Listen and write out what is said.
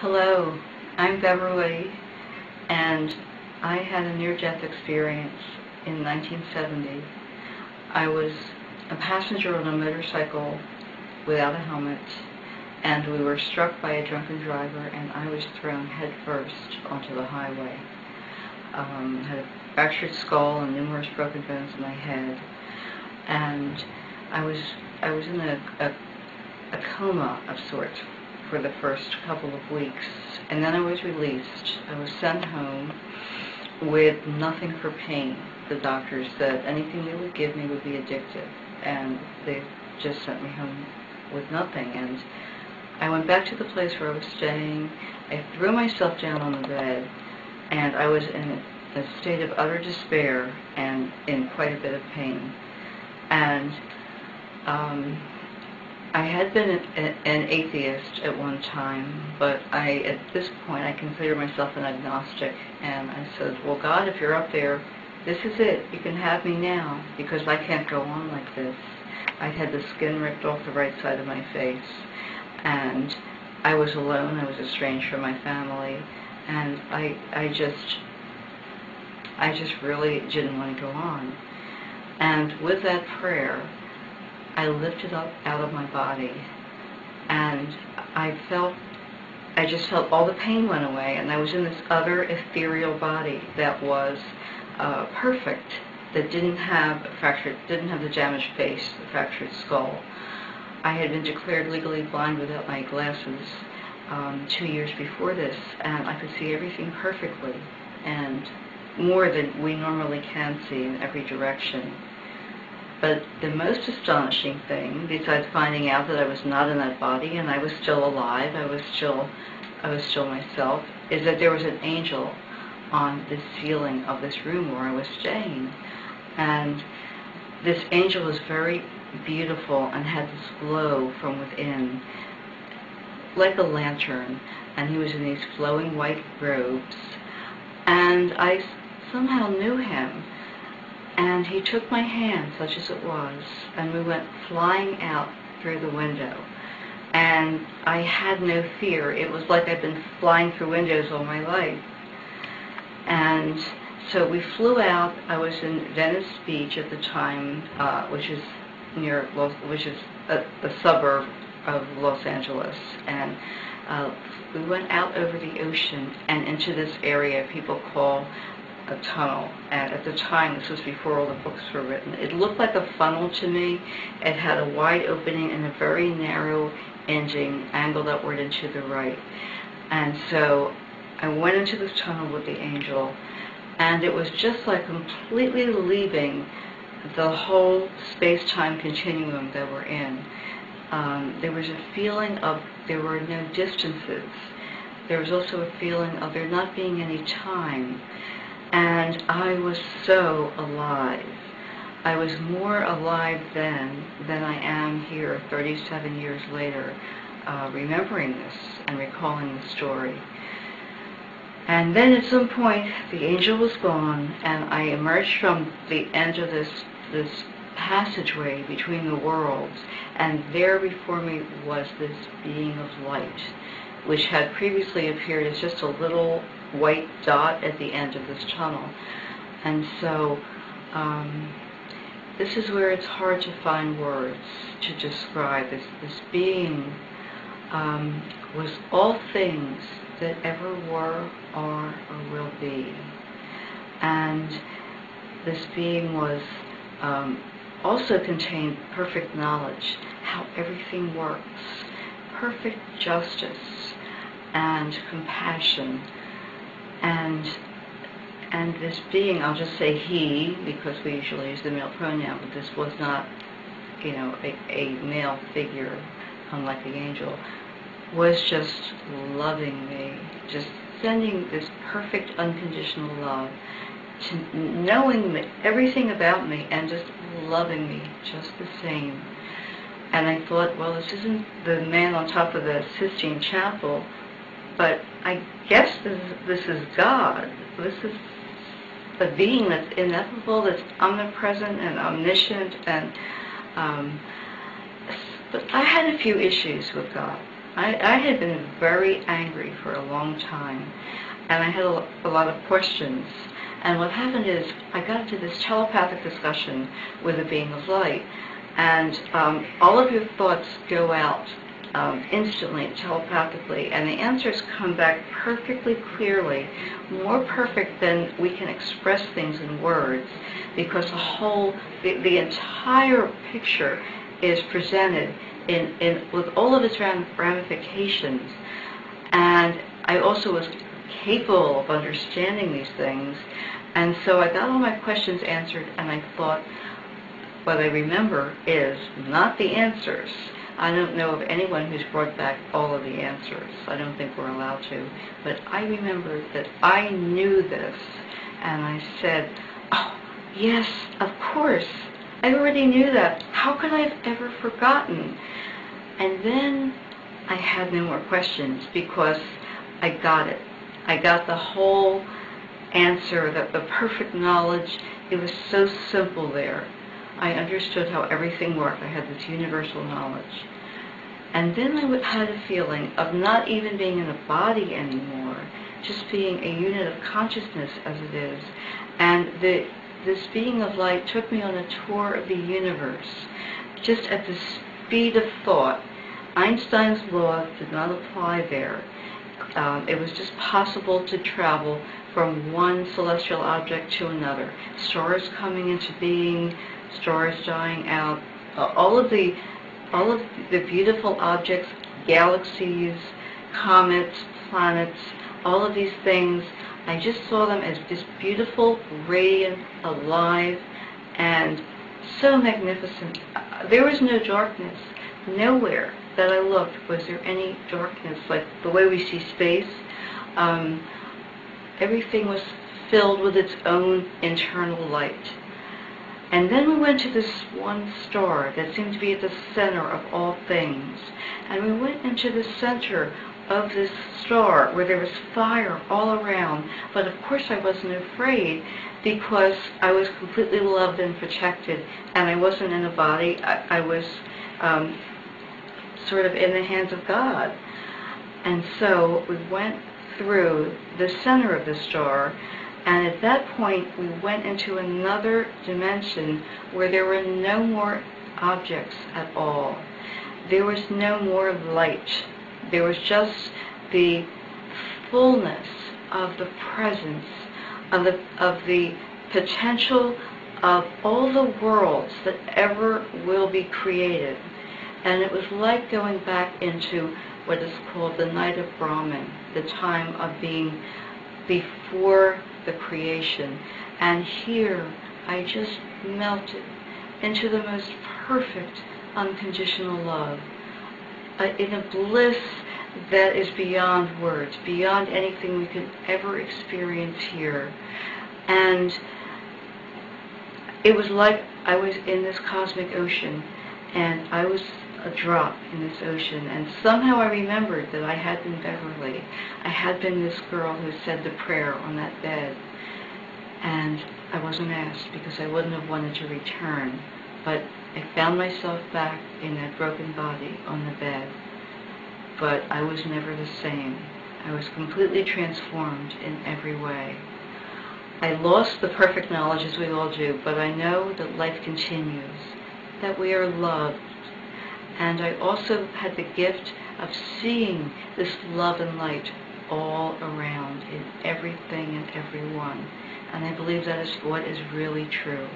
Hello, I'm Beverly, and I had a near-death experience in 1970. I was a passenger on a motorcycle without a helmet, and we were struck by a drunken driver, and I was thrown headfirst onto the highway. Had a fractured skull and numerous broken bones in my head, and I was in a coma of sorts for the first couple of weeks, and then I was released. I was sent home with nothing for pain. The doctors said anything they would give me would be addictive, and they just sent me home with nothing. And I went back to the place where I was staying. I threw myself down on the bed, and I was in a state of utter despair and in quite a bit of pain. And I had been an atheist at one time, but at this point I consider myself an agnostic, and I said, well, God, if you're up there, this is it. You can have me now, because I can't go on like this. I had the skin ripped off the right side of my face, and I was alone. I was estranged from my family, and I just really didn't want to go on. And with that prayer, I lifted up out of my body, and I just felt all the pain went away, and I was in this other ethereal body that was perfect, that didn't have the damaged face, the fractured skull. I had been declared legally blind without my glasses 2 years before this, and I could see everything perfectly, and more than we normally can see in every direction. But the most astonishing thing, besides finding out that I was not in that body and I was still alive, I was still myself, is that there was an angel on the ceiling of this room where I was staying. And this angel was very beautiful and had this glow from within, like a lantern, and he was in these flowing white robes. And I somehow knew him. And he took my hand, such as it was, and we went flying out through the window. And I had no fear. It was like I'd been flying through windows all my life. And so we flew out. I was in Venice Beach at the time, which is a suburb of Los Angeles. And we went out over the ocean and into this area people call a tunnel, and at the time, this was before all the books were written, it looked like a funnel to me. It had a wide opening and a very narrow ending, angled upward and to the right. And so I went into this tunnel with the angel, and it was just like completely leaving the whole space-time continuum that we're in. There was a feeling of there were no distances. There was also a feeling of there not being any time. And I was so alive. I was more alive then than I am here 37 years later, remembering this and recalling the story. And then at some point, the angel was gone, and I emerged from the end of this passageway between the worlds, and there before me was this being of light, which had previously appeared as just a little white dot at the end of this tunnel. And so this is where it's hard to find words to describe this being. Was all things that ever were, are, or will be. And this being was also contained perfect knowledge, how everything works, perfect justice and compassion. And this being, I'll just say he, because we usually use the male pronoun, but this was not, a male figure, unlike the angel, was just loving me, just sending this perfect unconditional love, to knowing everything about me and just loving me just the same. And I thought, well, this isn't the man on top of the Sistine Chapel, but I guess this is God. This is a being that's ineffable, that's omnipresent and omniscient. And but I had a few issues with God. I had been very angry for a long time, and I had a lot of questions. And what happened is I got into this telepathic discussion with a being of light, and all of your thoughts go out instantly, telepathically, and the answers come back perfectly clearly, more perfect than we can express things in words, because the entire picture is presented with all of its ramifications. And I also was capable of understanding these things, and so I got all my questions answered, and I thought, what I remember is not the answers. I don't know of anyone who's brought back all of the answers. I don't think we're allowed to. But I remember that I knew this, and I said, oh, yes, of course. I already knew that. How could I have ever forgotten? And then I had no more questions because I got it. I got the whole answer, the perfect knowledge. It was so simple there. I understood how everything worked. I had this universal knowledge. And then I had a feeling of not even being in a body anymore, just being a unit of consciousness as it is. And this being of light took me on a tour of the universe, just at the speed of thought. Einstein's law did not apply there. It was just possible to travel from one celestial object to another. Stars coming into being, stars dying out, all of the beautiful objects, galaxies, comets, planets, all of these things, I just saw them as just beautiful, radiant, alive, and so magnificent. There was no darkness. Nowhere that I looked was there any darkness, like the way we see space. Everything was filled with its own internal light. And then we went to this one star that seemed to be at the center of all things. And we went into the center of this star where there was fire all around. But of course I wasn't afraid because I was completely loved and protected. And I wasn't in a body. I was sort of in the hands of God. And so we went through the center of the star, and at that point we went into another dimension where there were no more objects at all. There was no more light. There was just the fullness of the presence, of the potential of all the worlds that ever will be created. And it was like going back into what is called the night of Brahman, the time of being before the creation. And here I just melted into the most perfect unconditional love, in a bliss that is beyond words, beyond anything we could ever experience here. And it was like I was in this cosmic ocean, and I was a drop in this ocean, and somehow I remembered that I had been Beverly. I had been this girl who said the prayer on that bed, and I wasn't asked because I wouldn't have wanted to return, but I found myself back in that broken body on the bed. But I was never the same. I was completely transformed in every way. I lost the perfect knowledge, as we all do, but I know that life continues, that we are loved. And I also had the gift of seeing this love and light all around in everything and everyone. And I believe that is what is really true.